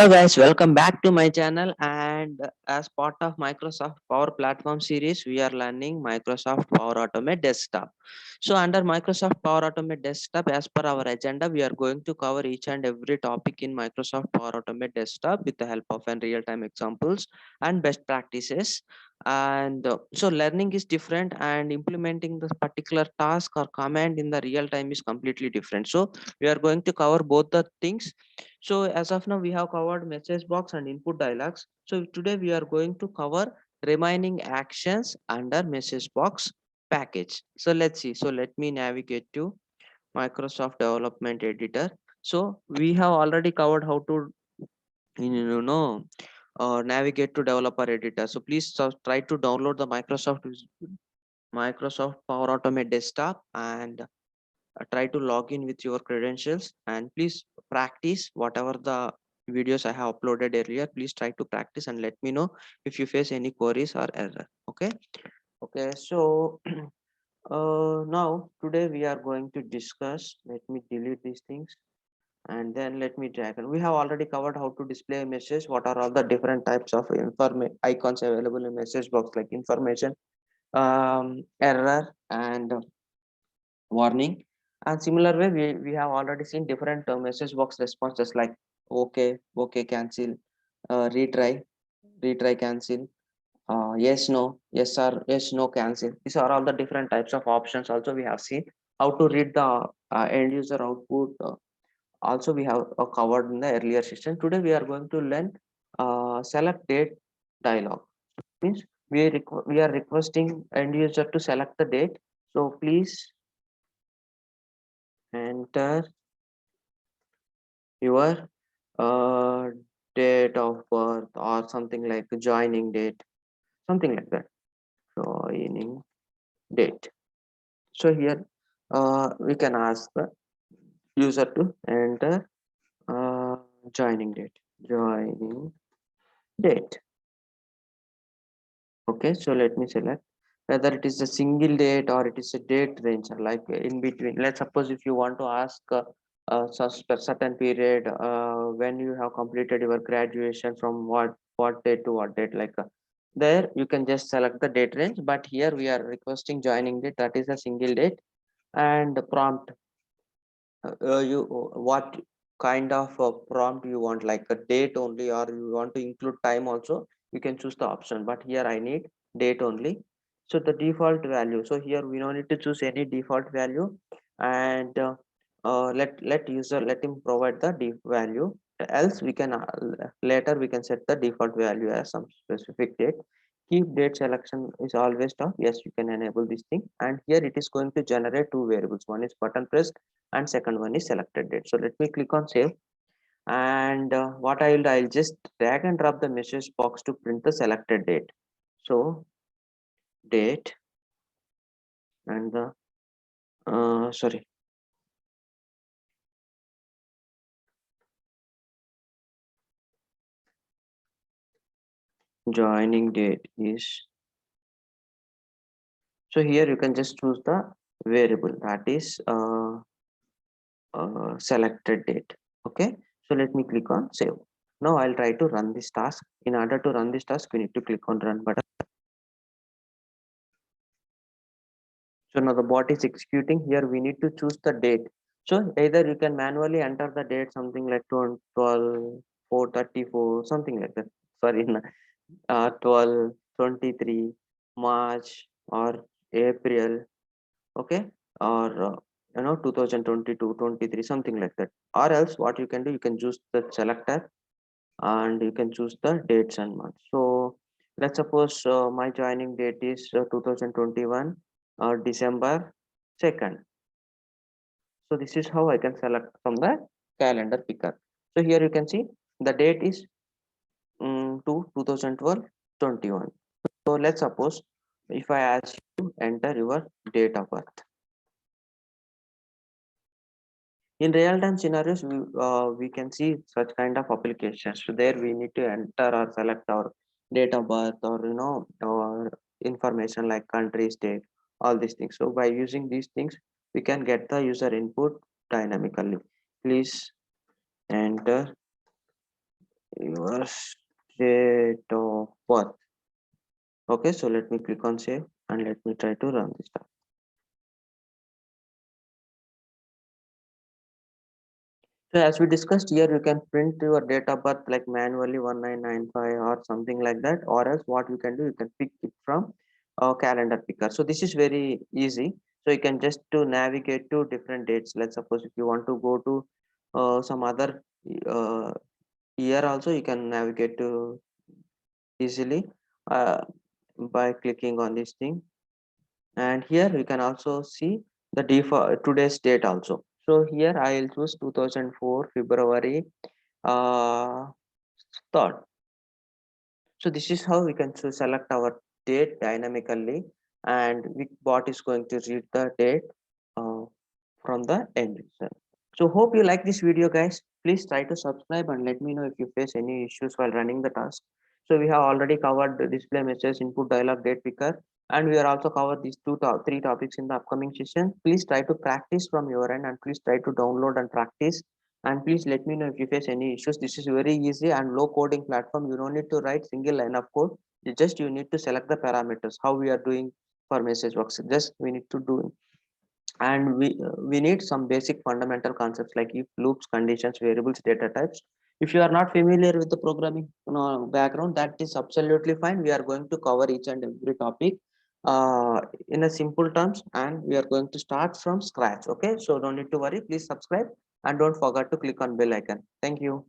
Hello guys, welcome back to my channel. And as part of Microsoft Power Platform series, we are learning Microsoft Power Automate Desktop. So under Microsoft Power Automate Desktop, as per our agenda, we are going to cover each and every topic in Microsoft Power Automate Desktop with the help of an real-time examples and best practices. And so learning is different, and implementing the particular task or command in the real time is completely different. So we are going to cover both the things. So as of now, we have covered message box and input dialogues. So today we are going to cover remaining actions under message box package. So let's see. So let me navigate to Microsoft Development Editor. So we have already covered how to navigate to developer editor. So please try to download the Microsoft Power Automate desktop and try to log in with your credentials, and please practice whatever the videos I have uploaded earlier. Please try to practice and let me know if you face any queries or error. Okay, so now today we are going to discuss, let me delete these things and then let me drag. And we have already covered how to display a message, what are all the different types of icons available in message box, like information, error, and warning. And similar way, we have already seen different message box responses like okay, cancel, retry, cancel, yes, no, yes or yes, no, cancel. These are all the different types of options. Also we have seen how to read the end user output. Also we have covered in the earlier session. Today we are going to learn select date dialog. Means we are requesting end user to select the date. So please enter your uh, date of birth or something like joining date, something like that. Joining date. So here we can ask the user to enter uh, joining date. Joining date. Okay, so let me select whether it is a single date or it is a date range, like in between. Let's suppose if you want to ask certain period when you have completed your graduation, from what date to what date, like there you can just select the date range. But here we are requesting joining date, that is a single date. And prompt, you what kind of prompt you want, like a date only or you want to include time also, you can choose the option. But here I need date only. So the default value, so here we don't need to choose any default value. And let him provide the value. Else we can later we can set the default value as some specific date. Keep date selection is always off. Yes, you can enable this thing. And here it is going to generate two variables. One is button press and second one is selected date. So let me click on save. And what I'll just drag and drop the message box to print the selected date. So date and the sorry, joining date is, so here you can just choose the variable, that is selected date. Okay, so let me click on save. Now I'll try to run this task. In order to run this task, we need to click on run button. So now the bot is executing. Here we need to choose the date. So either you can manually enter the date, something like 12 434, something like that. Sorry, 12 23 March or April. Okay, or 2022 23, something like that. Or else what you can do, you can choose the selector and you can choose the dates and months. So let's suppose my joining date is 2021 December 2nd. So this is how I can select from the calendar picker. So here you can see the date is 2012 21. So let's suppose if I ask you to enter your date of birth. In real-time scenarios, we can see such kind of applications. So there we need to enter or select our date of birth, or or information like country, state, all these things. So by using these things, we can get the user input dynamically. Please enter your date of birth. Okay, so let me click on save and let me try to run this task. So as we discussed here, you can print your date of birth like manually 1995 or something like that, or else what you can do, you can pick it from a calendar picker. So this is very easy. So you can just to navigate to different dates. Let's suppose if you want to go to some other uh, year also, you can navigate to easily uh, by clicking on this thing. And here you can also see the default today's date also. So here I will choose 2004 February 3rd. So this is how we can select our date dynamically, and bot is going to read the date uh, from the end user. So hope you like this video, guys. Please try to subscribe and let me know if you face any issues while running the task. So we have already covered the display message, input dialog, date picker, and we are also covered these three topics in the upcoming session. Please try to practice from your end, and please try to download and practice. And please let me know if you face any issues. This is very easy and low coding platform. You don't need to write single line of code. You need to select the parameters. How we are doing for message works. Just we need to do, and we need some basic fundamental concepts like if, loops, conditions, variables, data types. If you are not familiar with the programming background, that is absolutely fine. We are going to cover each and every topic in a simple terms, and we are going to start from scratch. Okay, so don't need to worry. Please subscribe and don't forget to click on bell icon. Thank you.